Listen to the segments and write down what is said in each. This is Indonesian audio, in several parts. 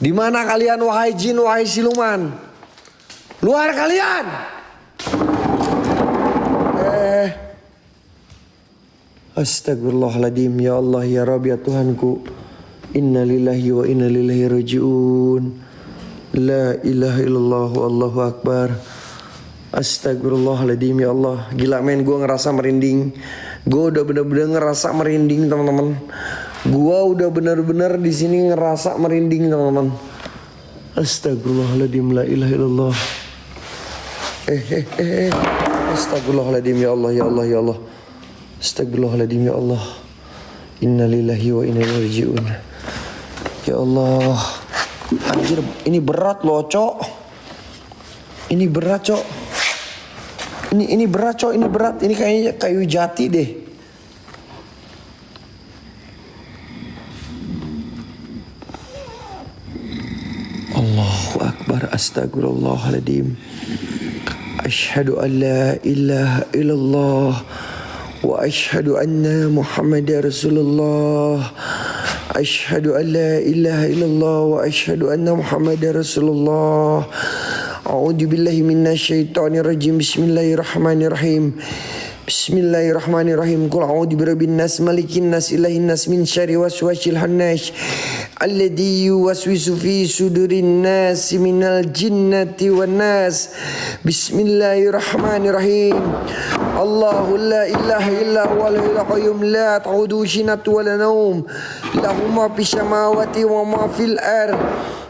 Di mana kalian wahai jin, wahai siluman? Luar kalian! Astagfirullahaladzim. Ya Allah, ya Rabbi, ya Tuhanku. Inna lillahi wa inna ilaihi raji'un. La ilaha illallah, Allahu akbar. Astagfirullahaladzim. Ya Allah, gila men, gue ngerasa merinding. Gue udah bener-bener ngerasa merinding, teman-teman. Gue udah bener-bener di sini ngerasa merinding, teman-teman. Astagfirullahaladzim. La ilaha illallah. Astagfirullahaladzim. Ya Allah, ya Allah, ya Allah. Astagfirullahaladzim. Ya Allah. Inna lillahi wa inna ilaihi raji'un. Ya Allah. Anjir, ini berat loh, Cok. Ini berat, Cok. Ini berat, Cok. Ini berat. Ini kayaknya kayu jati deh. Allahu akbar. Astagfirullahaladzim. Asyhadu an la ilaha illallah wa asyhadu anna Muhammadar Rasulullah. Asyhadu an la ilaha illallah wa asyhadu anna Muhammadar Rasulullah. A'udzu billahi minasyaitonir rajim. Bismillahirrahmanirrahim. Bismillahirrahmanirrahim. Qul a'udzu birabbin nas, malikin nas, ilahin nas, min syarri waswasil khannas alladzi yuwaswisu fi sudurin nas minal jinnati wan nas. Bismillahirrahmanirrahim. Allahu la ilaha illa huwal hayyul qayyum la ta'udhu sinatun wa la nawm lahu ma fis samawati wa ma fil ard.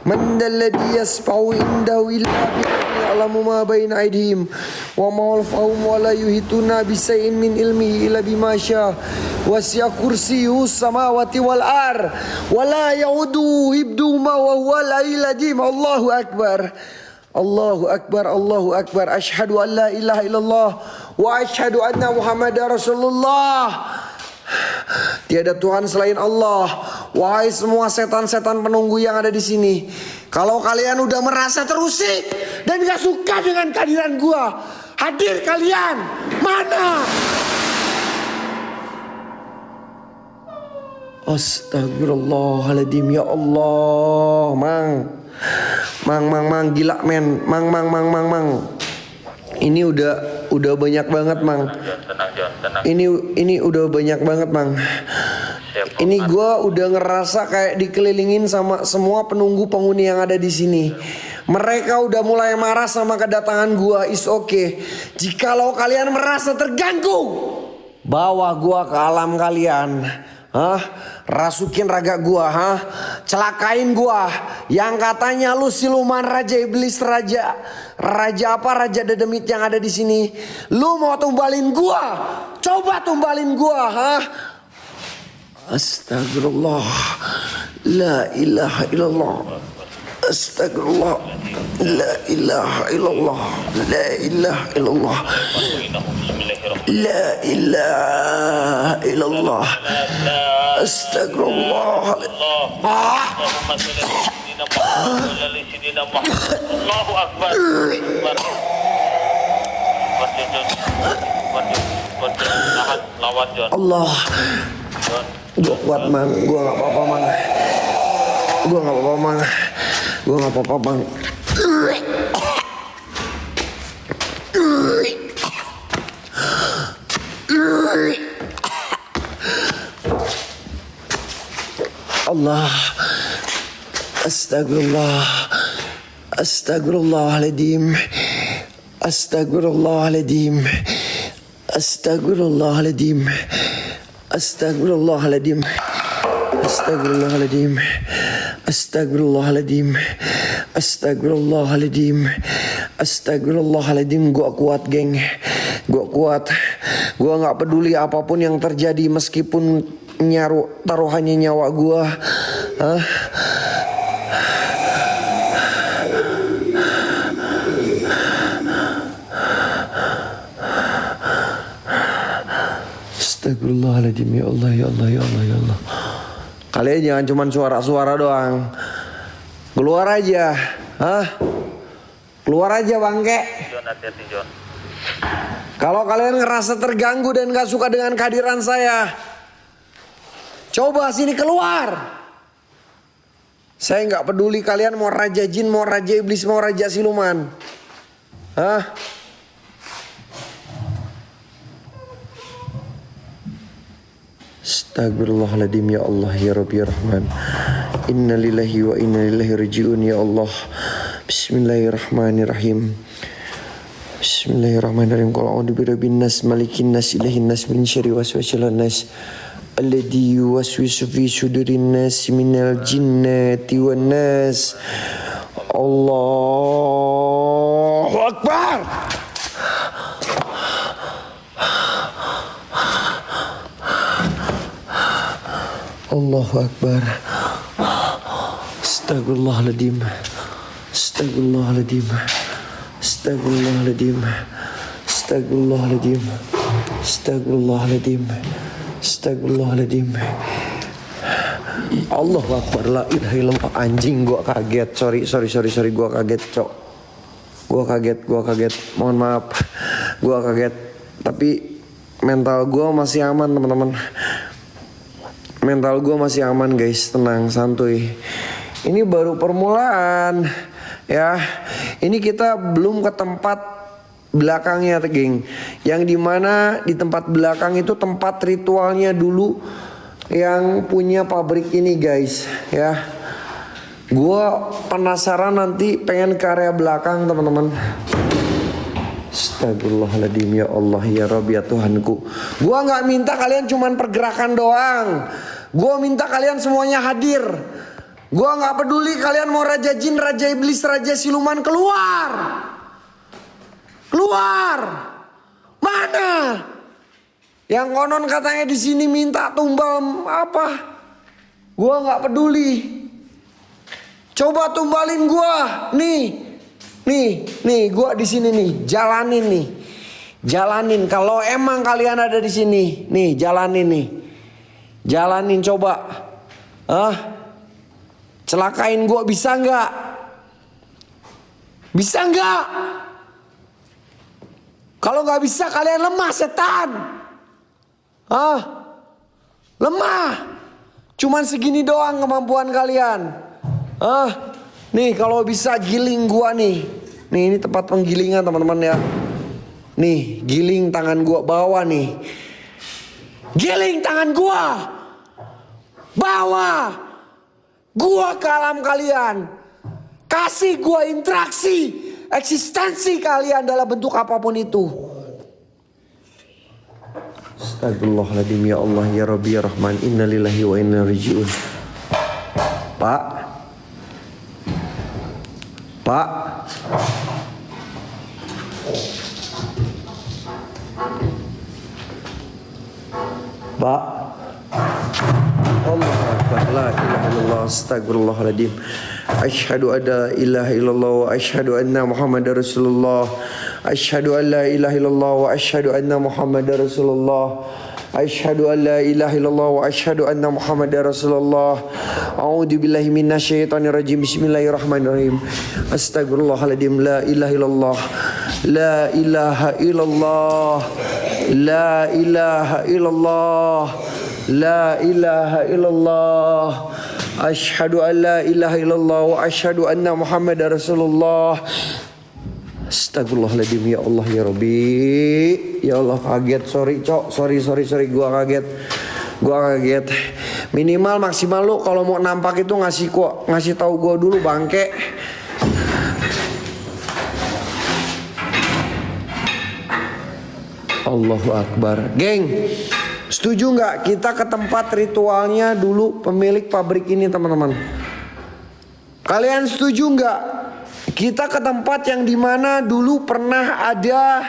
Man dalladhi yasfa'u indahu illa bi'ilmihi ya'lamu ma baina aydihim wa ma khalfahum wa la yuhituna bi shay'in min ilmihi illa bima syaa. Wasi'a kursiyyuhus samawati wal ard wa la ya'uduhu hifdhuhuma wa huwal aliyyul azim. Allahu akbar. Allahu akbar. Allahu akbar. Asyhadu an la ilaha illallah wa asyhadu anna Muhammadar Rasulullah. Tiada Tuhan selain Allah. Wahai semua setan-setan penunggu yang ada di sini, kalau kalian udah merasa terusik dan gak suka dengan kehadiran gua, hadir kalian. Mana? Astagfirullahaladzim. Ya Allah, Mang, gila men, Mang. Ini udah banyak banget, Mang. Ini udah banyak banget, Mang. Ini gue udah ngerasa kayak dikelilingin sama semua penunggu penghuni yang ada di sini. Mereka udah mulai marah sama kedatangan gue. Is okay. Jikalau kalian merasa terganggu, bawa gue ke alam kalian. Rasukin raga gua, celakain gua. Yang katanya lu siluman raja iblis, raja apa, raja dedemit yang ada di sini. Lu mau tumbalin gua? Coba tumbalin gua, Astagfirullah. La ilaha illallah. Astagfirullah. La ilaha illallah. La ilaha illallah. La ilaha illallah. Astagfirullah. Allahu akbar. Allah. Gua kuat, Mang. Gua gak apa-apa, Mang. Gua gak apa-apa, Mang. Allah. Astagfirullah. Astagfirullahaladzim. Astagfirullahaladzim. Astagfirullahaladzim. Astagfirullahaladzim. Astagfirullahaladzim. Astagfirullahaladzim. Astagfirullahaladzim. Astagfirullahaladzim. Gua kuat, geng. Gua kuat. Gua gak peduli apapun yang terjadi, meskipun taruhannya nyawa gua. Astagfirullahaladzim. Ya Allah, ya Allah, ya Allah, ya Allah. Kalian jangan cuman suara-suara doang. Keluar aja. Keluar aja, bangke. Kalau kalian ngerasa terganggu dan gak suka dengan kehadiran saya, coba sini keluar. Saya nggak peduli kalian mau raja jin, mau raja iblis, mau raja siluman. Hah? Astagfirullahaladzim ya Allah ya Rabbi ya Rahman. Inna lillahi wa inna ilaihi raji'un ya Allah. Bismillahirrahmanirrahim. Bismillahirrahmanirrahim. Qul a'udzu birabbin nas, malikin nas, ilahin nas, min syarri waswasil nas. Alladzi yuwaswisu fi sudurin nas minal jinnati wan nas. Allahu Akbar. Allahu Akbar. Astagfirullahaladzim. Astagfirullahaladzim. Astagfirullahaladzim. Astagfirullahaladzim. Astagfirullahaladzim. Astagfirullahaladzim. Allahu Akbar. La ilaha illallah. Anjing, gua kaget. Sorry, gua kaget, cok. Gua kaget. Mohon maaf. Gua kaget. Tapi mental gua masih aman, teman-teman. Mental gue masih aman guys, tenang, santuy. Ini baru permulaan ya. Ini kita belum ke tempat belakangnya, geng. Yang dimana di tempat belakang itu tempat ritualnya dulu yang punya pabrik ini guys ya. Gue penasaran nanti, pengen ke area belakang teman-teman. Astagfirullahaladzim ya Allah ya Rabbi ya Tuhanku. Gua nggak minta kalian cuman pergerakan doang. Gua minta kalian semuanya hadir. Gua nggak peduli kalian mau raja jin, raja iblis, raja siluman, keluar. Keluar. Mana? Yang konon katanya di sini minta tumbal apa? Gua nggak peduli. Coba tumbalin gua nih. Nih, gua di sini nih, jalanin nih. Jalanin kalau emang kalian ada di sini. Nih, jalanin nih. Jalanin coba. Celakain gua bisa nggak? Bisa nggak? Kalau nggak bisa kalian lemah setan. Lemah. Cuman segini doang kemampuan kalian. Nih kalau bisa giling gua nih. Nih ini tempat penggilingan teman-teman ya. Nih giling tangan gua, bawa nih. Giling tangan gua. Bawa gua ke alam kalian. Kasih gua interaksi, eksistensi kalian dalam bentuk apapun itu. Astagfirullahaladzim ya Allah ya Rabbi ya Rahman. Inna lillahi wa inna ilaihi raji'un. Pak. Allah Akbar. La ilaha illallah. Astagfirullahaladzim. Asyhadu an la ilaha illallah wa asyhadu anna Muhammadar Rasulullah. Asyhadu an la ilaha illallah wa asyhadu anna Muhammadar Rasulullah. Asyhadu an la ilaha illallah wa asyhadu anna Muhammadar Rasulullah. A'udzu billahi minasyaitonir rajim. Bismillahirrahmanirrahim. Astagfirullahaladzim. La ilaha illallah. La ilaha illallah. La ilaha illallah. La ilaha illallah. Asyhadu an la ilaha illallah wa asyhadu anna Muhammadar Rasulullah. Astagfirullahaladzim ya Allah ya Rabbi. Ya Allah kaget, sorry cok. Sorry gua kaget. Minimal maksimal lu kalau mau nampak itu ngasih tahu gua dulu bangke. Allahu Akbar. Geng, setuju nggak kita ke tempat ritualnya dulu pemilik pabrik ini teman-teman? Kalian setuju nggak? Kita ke tempat yang dimana dulu pernah ada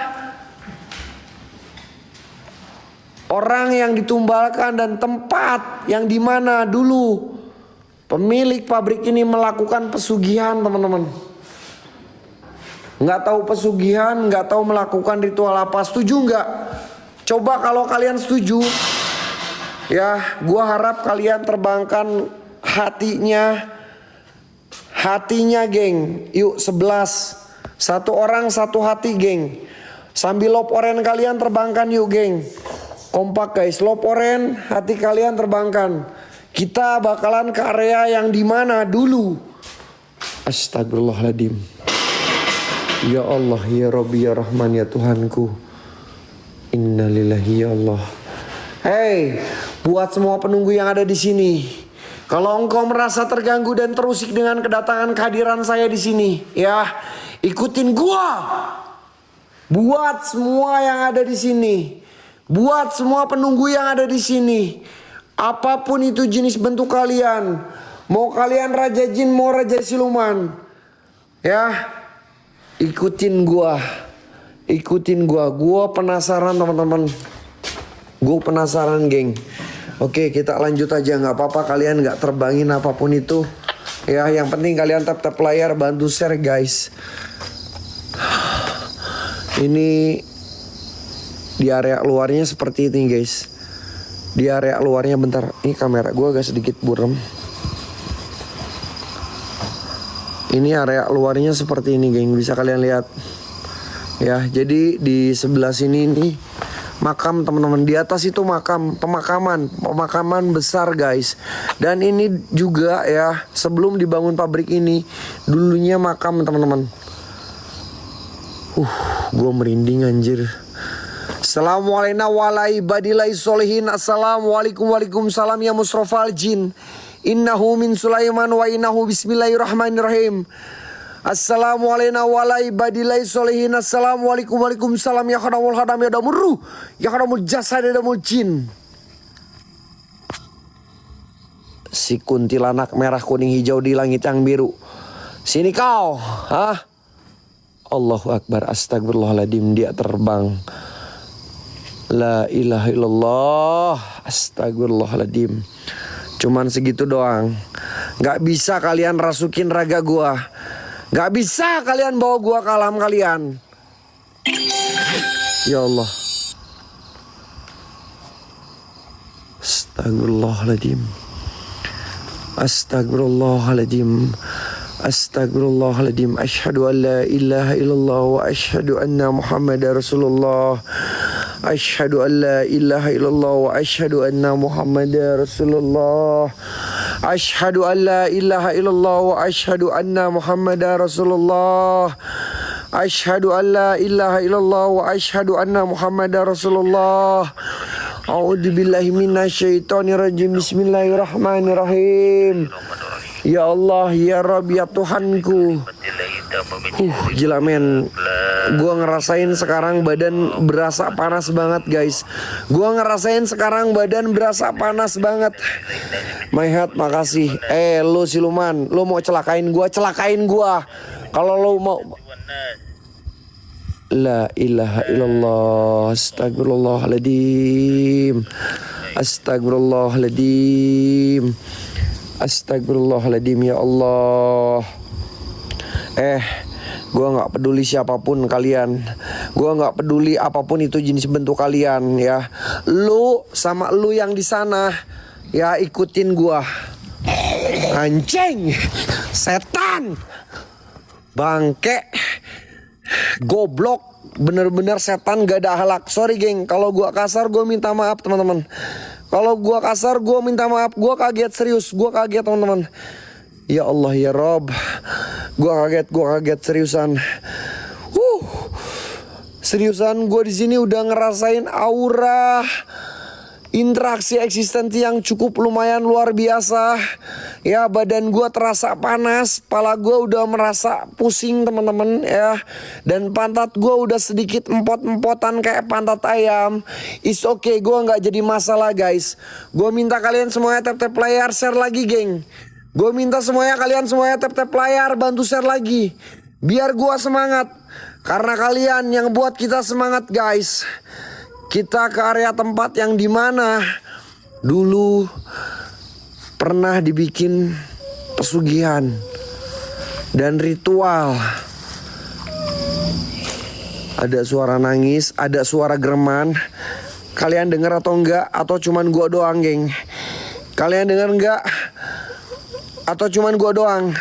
orang yang ditumbalkan dan tempat yang dimana dulu pemilik pabrik ini melakukan pesugihan teman-teman. Nggak tahu pesugihan, nggak tahu melakukan ritual apa. Setuju nggak? Coba kalau kalian setuju, ya gua harap kalian terbangkan hatinya geng. Yuk 11. Satu orang satu hati geng. Sambil lop oren kalian terbangkan yuk geng. Kompak guys, lop oren hati kalian terbangkan. Kita bakalan ke area yang dimana dulu. Astagfirullahaladzim. Ya Allah, ya Rabbi, ya Rahman, ya Tuhanku. Innalillahi ya Allah. Hey, buat semua penunggu yang ada di sini. Kalau engkau merasa terganggu dan terusik dengan kedatangan kehadiran saya di sini, ya, ikutin gua. Buat semua yang ada di sini. Buat semua penunggu yang ada di sini. Apapun itu jenis bentuk kalian. Mau kalian raja jin, mau raja siluman. Ya. Ikutin gua. Ikutin gua. Gua penasaran teman-teman. Gua penasaran geng. Oke, kita lanjut aja. Gak apa-apa kalian gak terbangin apapun itu. Ya, yang penting kalian tap layar, bantu share guys. Ini di area luarnya seperti ini guys. Di area luarnya bentar. Ini kamera gue agak sedikit buram. Ini area luarnya seperti ini geng. Bisa kalian lihat. Ya, jadi di sebelah sini nih makam teman-teman. Di atas itu makam, pemakaman besar guys. Dan ini juga ya, sebelum dibangun pabrik ini dulunya makam teman-teman. Gue merinding anjir. Assalamualaikum warahmatullahi Assalamualaikum waalaikumsalam ya musrofal jin. Innahu min Sulaiman wa innahu bismillahirrahmanirrahim. Assalamualaikum warahmatullahi Assalamualaikum waalaikumsalam ya khadamul khadam ya damur ruh ya khadamul jasad ya damul jin. Si kuntilanak merah kuning hijau di langit yang biru. Sini kau, hah? Allahu Akbar, astagfirullahaladzim, dia terbang. La ilaha illallah, astagfirullahaladzim. Cuman segitu doang. Gak bisa kalian rasukin raga gua. Gak bisa kalian bawa gua ke alam kalian. Ya Allah. Astagfirullahaladzim. Astagfirullahaladzim. Astagfirullahaladzim. Asyhadu an la ilaha illallah wa asyhadu anna Muhammadar Rasulullah. Asyhadu an la ilaha illallah wa asyhadu anna Muhammadar Rasulullah. Asyhadu an la ilaha illallah wa asyhadu anna Muhammadar Rasulullah. Asyhadu an la ilaha illallah wa asyhadu anna Muhammadar Rasulullah. A'udzubillahi minasyaitonirrajim. Bismillahirrahmanirrahim. Ya Allah, ya Rabb, ya Tuhanku. Gila men. Gua ngerasain sekarang badan berasa panas banget guys. Gua ngerasain sekarang badan berasa panas banget. My heart, makasih. Lu siluman, lu mau celakain gua, celakain gua. Kalau lu mau. La ilaha illallah. Astagfirullahaladzim. Astagfirullahaladzim. Astagfirullahaladzim ya Allah. Gue gak peduli siapapun kalian. Gue gak peduli apapun itu jenis bentuk kalian ya. Lu sama lu yang di sana ya, ikutin gue. Anjing, setan, bangke, goblok, bener-bener setan gak ada akhlak. Sorry geng, kalau gue kasar gue minta maaf teman-teman. Kalau gua kasar, gua minta maaf. Gua kaget serius, gua kaget teman-teman. Ya Allah ya Rob, gua kaget seriusan. Seriusan, gua di sini udah ngerasain aura interaksi eksistensi yang cukup lumayan luar biasa. Ya, badan gua terasa panas, kepala gua udah merasa pusing teman-teman ya. Dan pantat gua udah sedikit empot-empotan kayak pantat ayam. Is okay, gua nggak jadi masalah guys. Gua minta kalian semuanya tap-tap layar, share lagi geng. Gua minta semuanya kalian semuanya tap-tap layar, bantu share lagi. Biar gua semangat. Karena kalian yang buat kita semangat guys. Kita ke area tempat yang dimana dulu pernah dibikin pesugihan dan ritual. Ada suara nangis, ada suara gereman. Kalian dengar atau enggak? Atau cuman gua doang geng? Kalian dengar enggak? Atau cuman gua doang?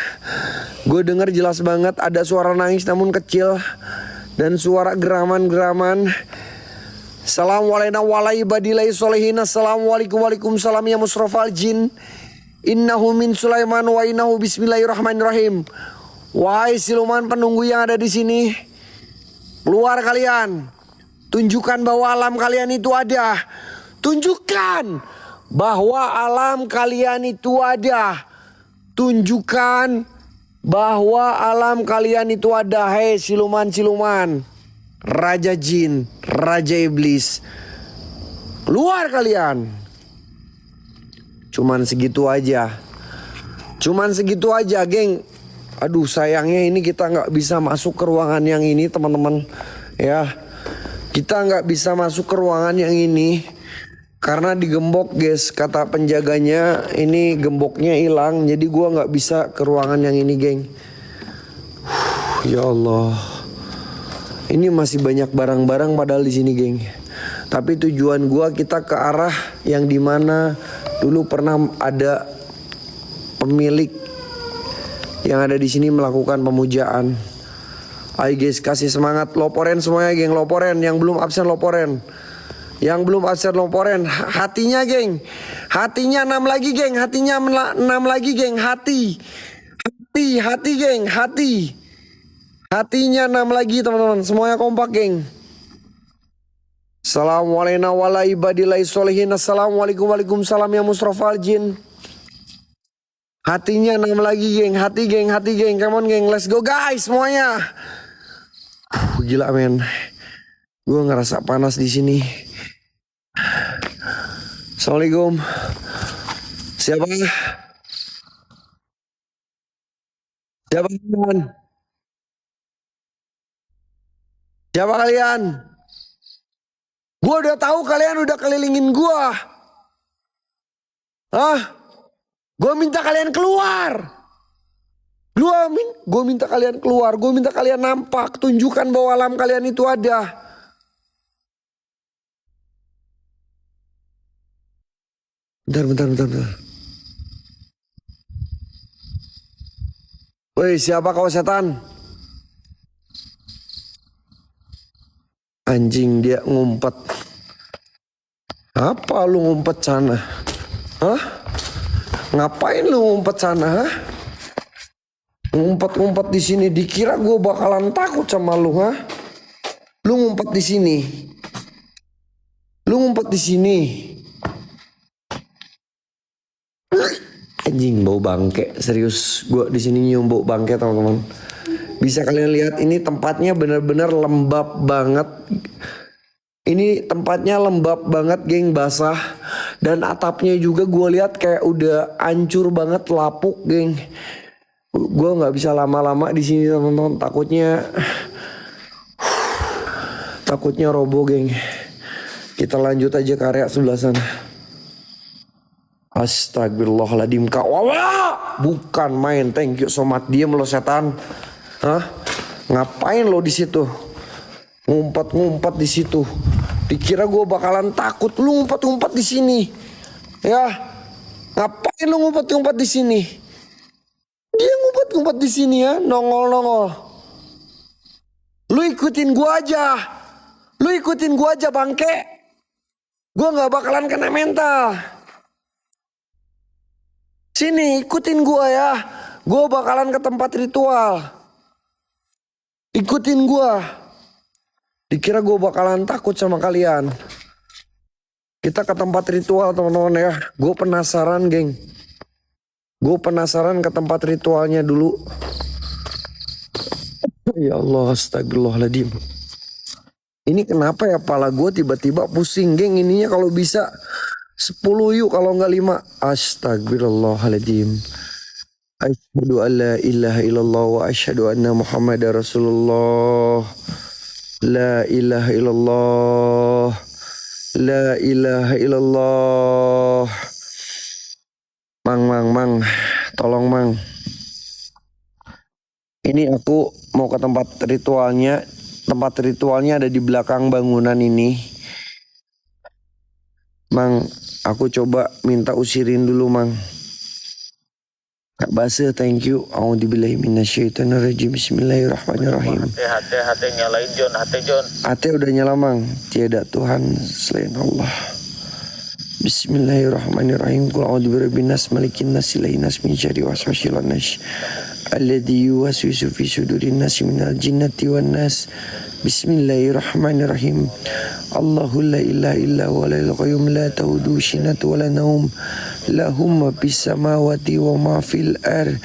Gue denger jelas banget ada suara nangis namun kecil. Dan suara geraman-geraman. Assalamualaikum warahmatullahi wabarakatuh. Assalamualaikum waalaikumsalam ya musrofal jin. Innahu min Sulaiman wa innahu bismillahirrahmanirrahim. Wahai siluman penunggu yang ada di sini, keluar kalian. Tunjukkan bahwa alam kalian itu ada. Tunjukkan bahwa alam kalian itu ada. Tunjukkan bahwa alam kalian itu ada. Hei siluman-siluman, raja jin, raja iblis, keluar kalian. Cuman segitu aja. Cuman segitu aja, geng. Aduh, sayangnya ini kita nggak bisa masuk ke ruangan yang ini, teman-teman. Ya, kita nggak bisa masuk ke ruangan yang ini karena digembok, guys. Kata penjaganya, ini gemboknya hilang, jadi gua nggak bisa ke ruangan yang ini, geng. Ya Allah, ini masih banyak barang-barang padahal di sini, geng. Tapi tujuan gua kita ke arah yang dimana dulu pernah ada pemilik yang ada di sini melakukan pemujaan. Ayo guys, kasih semangat loporen semuanya, geng. Loporen yang belum absen, loporen. Yang belum absen, loporen. Hatinya, geng. Hatinya 6 lagi, geng. Hatinya 6 lagi, geng. Hati, geng. Hati. Hatinya 6 lagi, teman-teman. Semuanya kompak, geng. Assalamualaikum warahmatullahi wabarakatuh. Assalamualaikum, waalaikumsalam ya Mustafa Jin. Hatinya 6 lagi, geng. Hati, geng. Hati, geng. Come on, geng. Let's go, guys, semuanya. Gila, men. Gue ngerasa panas di sini. Assalamualaikum. Siapa? Siapa kalian? Siapa kalian? Gue udah tahu kalian udah kelilingin gue. Hah? Gue minta kalian keluar. Gue minta kalian keluar. Gue minta kalian nampak. Tunjukkan bahwa alam kalian itu ada. Bentar. Woi, siapa kau setan? Anjing, dia ngumpet. Apa lu ngumpet sana? Hah? Ngapain lu ngumpet sana? Hah? Ngumpet di sini, dikira gue bakalan takut sama lu, hah? Lu ngumpet di sini. Anjing, bau bangke. Serius, gue di sini nyium bau bangke, teman-teman. Bisa kalian lihat, ini tempatnya benar-benar lembab banget. Ini tempatnya lembab banget, geng, basah. Dan atapnya juga gue lihat kayak udah hancur banget, lapuk, geng. Gue nggak bisa lama-lama di sini, teman-teman. Takutnya roboh, geng. Kita lanjut aja ke area sebelah sana. Astagfirullahaladzim, kak. Wah, bukan main. Thank you so much. Diem lo, setan. Hah? Ngapain lo di situ? Ngumpet di situ. Dikira gue bakalan takut. Lu ngumpet di sini. Ya. Ngapain lu ngumpet di sini? Dia ngumpet di sini, ya. Nongol. Lu ikutin gue aja, bangke. Gue gak bakalan kena mental. Sini, ikutin gue, ya. Gue bakalan ke tempat ritual. Ikutin gue. Dikira gue bakalan takut sama kalian. Kita ke tempat ritual, teman-teman, ya. Gue penasaran, geng. Gue penasaran ke tempat ritualnya dulu. Ya Allah, astagfirullahaladzim. Ini kenapa ya pala gue tiba-tiba pusing, geng. Ininya kalau bisa 10 yuk, kalau nggak 5. Astagfirullahaladzim. Asyhadu an la ilaha illallah wa asyhadu anna Muhammadar Rasulullah. La ilaha illallah. La ilaha illallah. Mang. Tolong, Mang. Ini aku mau ke tempat ritualnya. Tempat ritualnya ada di belakang bangunan ini. Mang, aku coba minta usirin dulu, Mang. Kak Base, thank you. A'udzubillahi minasyaitonirrajim. Bismillahirrahmanirrahim. Hati nyalain John, John. Ate udah nyala, Mang. Tiada Tuhan selain Allah. Bismillahirrahmanirrahim. Qul a'udzu birabbin nas, malikin nas, ilahin nas, min syarri waswasil nas, alladzi yuwaswisu fi sudurin nas minal jinnati wan nas. Bismillahirrahmanirrahim. Allahu la ilaha illa huwal qayyum la ta'khudhuhu sinatun wa la nawm. Lahu ma fis samawati wa ma fil ardh.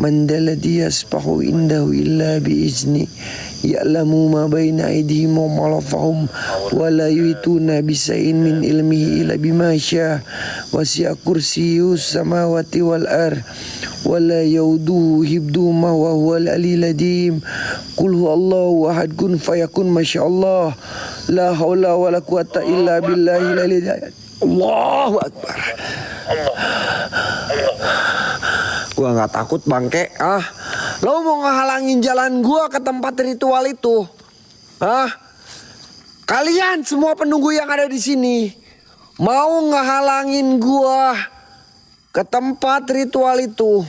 Man dzalladzi yasbahu indahu illa bi izni. Ya'lamu ma baina aydihim wa ma khalfahum wa la yuhituna bi shay'in min ilmihi illa bima syaa. Wasi'a kursiyyus samawati wal ardh wa la yauduhu hibduhuma wa huwal aliyyul azim. Qul huwallahu ahad, kun fayakun, masyaallah. La haula wala quwata illa billahil aliyyil azim. Allahu akbar. Gua nggak takut bangke. Lo mau ngehalangin jalan gua ke tempat ritual itu? Kalian semua penunggu yang ada di sini mau ngehalangin gua ke tempat ritual itu?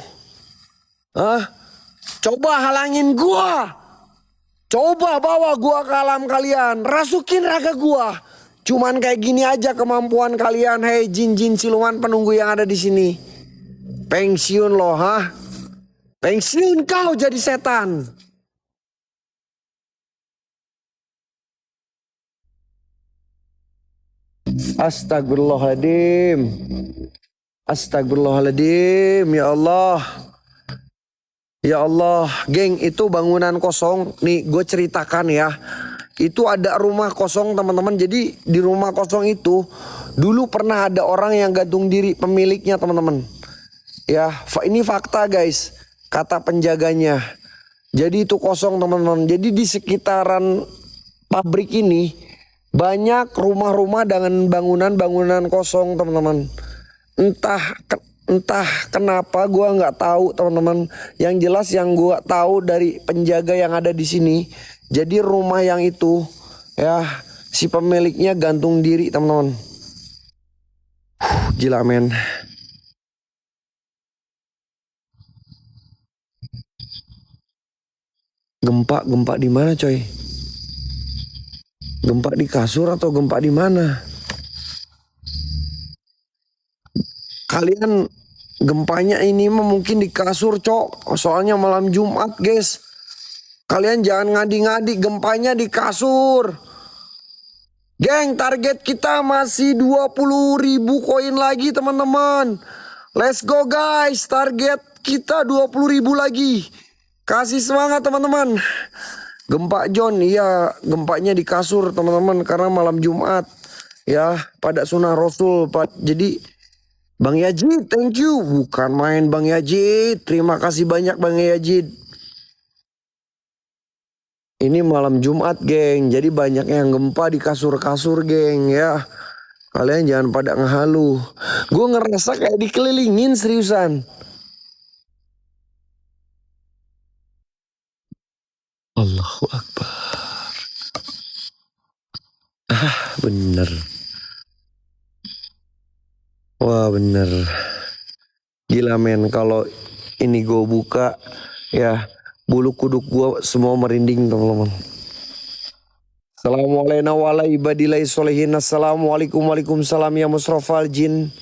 Coba halangin gua. Coba bawa gua ke alam kalian. Rasukin raga gua. Cuman kayak gini aja kemampuan kalian. Hei jin-jin siluman penunggu yang ada di sini. Pensiun lo, pensiun kau jadi setan. Astagfirullahaladzim. Astagfirullahaladzim. Ya Allah. Ya Allah. Geng, itu bangunan kosong. Nih gue ceritakan ya. Itu ada rumah kosong teman-teman. Jadi di rumah kosong itu dulu pernah ada orang yang gantung diri, pemiliknya teman-teman. Ya, ini fakta guys, kata penjaganya. Jadi itu kosong teman-teman. Jadi di sekitaran pabrik ini banyak rumah-rumah dengan bangunan-bangunan kosong teman-teman. Entah kenapa gua nggak tahu teman-teman. Yang jelas yang gua tahu dari penjaga yang ada di sini. Jadi rumah yang itu ya si pemiliknya gantung diri teman-teman. Gila men. Gempa di mana coy? Gempa di kasur atau gempa di mana? Kalian gempanya ini mungkin di kasur cok. Soalnya malam Jumat guys. Kalian jangan ngadi-ngadi, gempanya di kasur. Geng, target kita masih 20.000 koin lagi teman-teman. Let's go guys, target kita 20.000 lagi. Kasih semangat teman-teman. Gempa John, iya gempanya di kasur teman-teman karena malam Jumat. Ya, pada sunnah Rasul. Jadi Bang Yajid, thank you. Bukan main Bang Yajid. Terima kasih banyak Bang Yajid. Ini malam Jumat geng. Jadi banyak yang gempa di kasur-kasur geng ya. Kalian jangan pada ngehalu. Gue ngerasa kayak dikelilingin seriusan. Allahu Akbar. Bener. Wah bener. Gila men, kalau ini gue buka ya bulu kuduk gue semua merinding teman-teman. Assalamualaikum waalaikumsalam ya musrafal jin.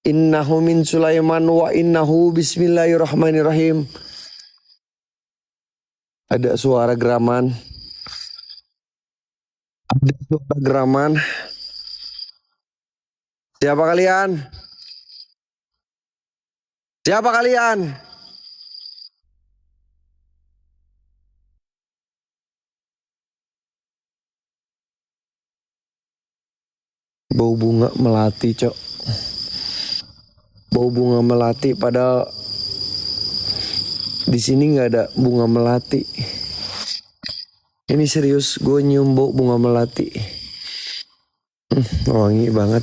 Innahu min Sulaiman wa innahu bismillahirrahmanirrahim. Ada suara geraman. Ada suara geraman. Siapa kalian? Siapa kalian? Bau bunga melati, cok. Bau bunga melati padahal di sini nggak ada bunga melati. Ini serius, gue nyium bau bunga melati. Wangi banget.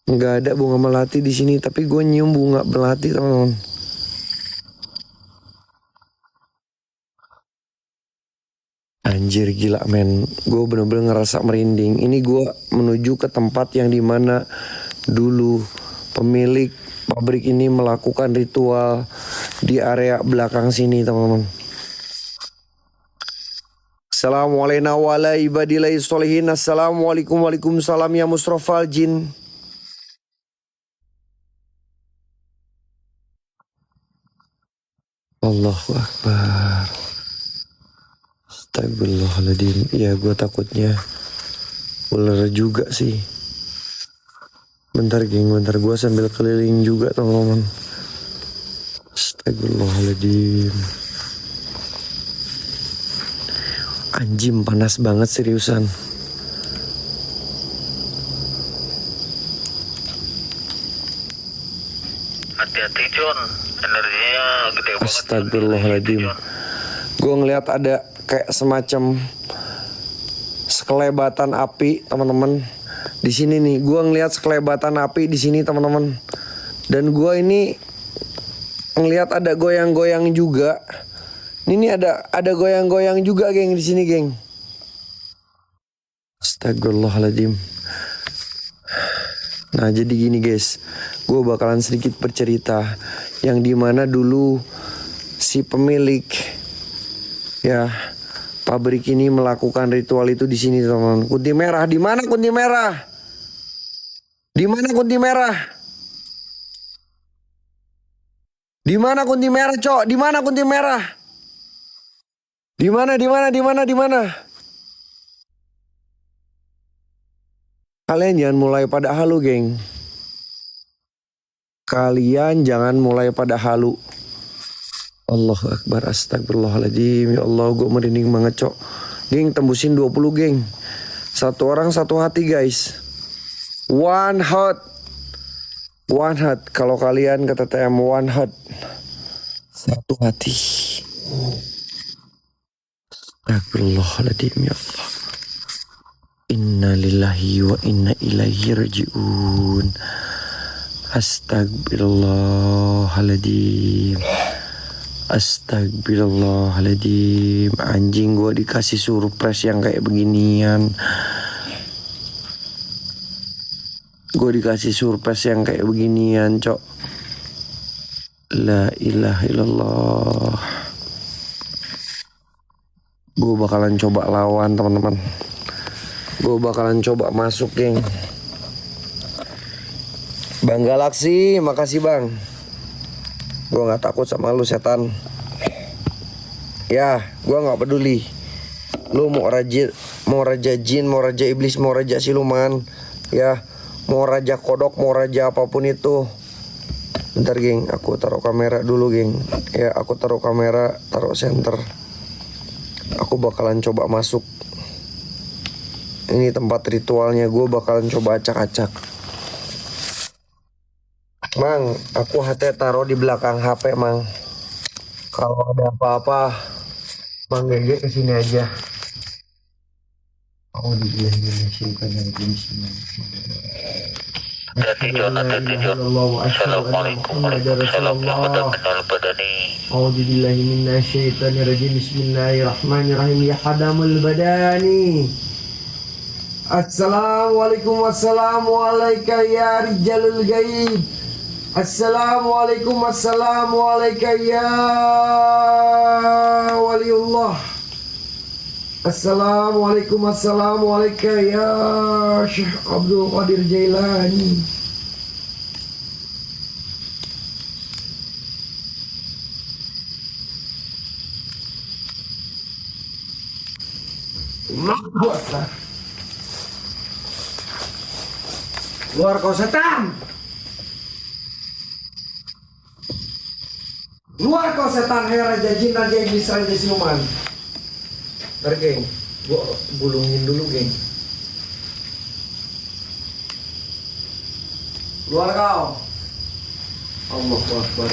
Nggak ada bunga melati di sini, tapi gue nyium bunga melati teman-teman. Anjir gila men, gue bener-bener ngerasa merinding. Ini gue menuju ke tempat yang dimana dulu pemilik pabrik ini melakukan ritual di area belakang sini teman-teman. Assalamualaikum warahmatullahi wabarakatuh. Assalamualaikum waalaikumsalam ya Musrofal Jin. Allahu Akbar. Astagfirullahaladzim. Ya gue takutnya ular juga sih. Bentar geng, bentar gue sambil keliling juga teman-teman. Astagfirullahaladzim. Anjing panas banget seriusan. Hati-hati John, energinya gede banget. Astagfirullahaladzim. Gue ngeliat ada kayak semacam sekelebatan api teman-teman. Di sini nih, gue ngeliat sekelebatan api di sini teman-teman. Dan gue ini ngeliat ada goyang-goyang juga. Ini ada goyang-goyang juga geng di sini geng. Astagfirullahaladzim. Nah jadi gini guys, gue bakalan sedikit bercerita yang dimana dulu si pemilik ya pabrik ini melakukan ritual itu di sini teman-teman. Kunti merah, di mana kunti merah? Di mana kunti merah? Di mana kunti merah, cok? Di mana kunti merah? Di mana? Kalian jangan mulai pada halu, geng. Kalian jangan mulai pada halu. Allahu Akbar, astagfirullahaladzim. Ya Allah, gue merinding banget, cok. Geng, tembusin 20, geng. Satu orang, satu hati, guys. One heart. One heart. Kalau kalian kata TM, one heart. Satu hati. Astagfirullahaladzim, ya Allah. Inna lillahi wa inna ilaihi raji'un. Astagfirullahaladzim. Astagfirullahaladzim. Anjing, gue dikasih surprise yang kayak beginian. Gue dikasih surprise yang kayak beginian, cok. La ilaha illallah. Gue bakalan coba lawan teman-teman. Gue bakalan coba masuk, geng. Bang Galaksi, makasih bang. Gue gak takut sama lu setan. Ya, gue gak peduli. Lu mau raja jin, mau raja iblis, mau raja siluman. Ya, mau raja kodok, mau raja apapun itu. Bentar geng, aku taruh kamera dulu geng. Ya, aku taruh kamera, taruh center. Aku bakalan coba masuk. Ini tempat ritualnya, gue bakalan coba acak-acak. Mang, aku HT taruh di belakang HP, Mang. Kalau ada apa-apa, Mang Gege kesini aja. Oh, di Indonesia kan yang di sini. Hati-hati John, hati-hati John. Assalamualaikum warahmatullahi wabarakatuh. A'udzubillahi minasyaitonirrajim. Bismillahirrahmanirrahim. Ya hadamul badani. Assalamualaikum wassalamualaikum ya rijalul gaib. Assalamualaikum wassalamualaikum ya waliullah. Assalamualaikum wassalamualaikum ya Syekh Abdul Qadir Jailani. Makbutlah. Luar kau setan. Luar kau setan, hai raja jin, raja iblis, raja siluman. Ntar geng, gua bulungin dulu geng. Luar kau. Allahu Akbar.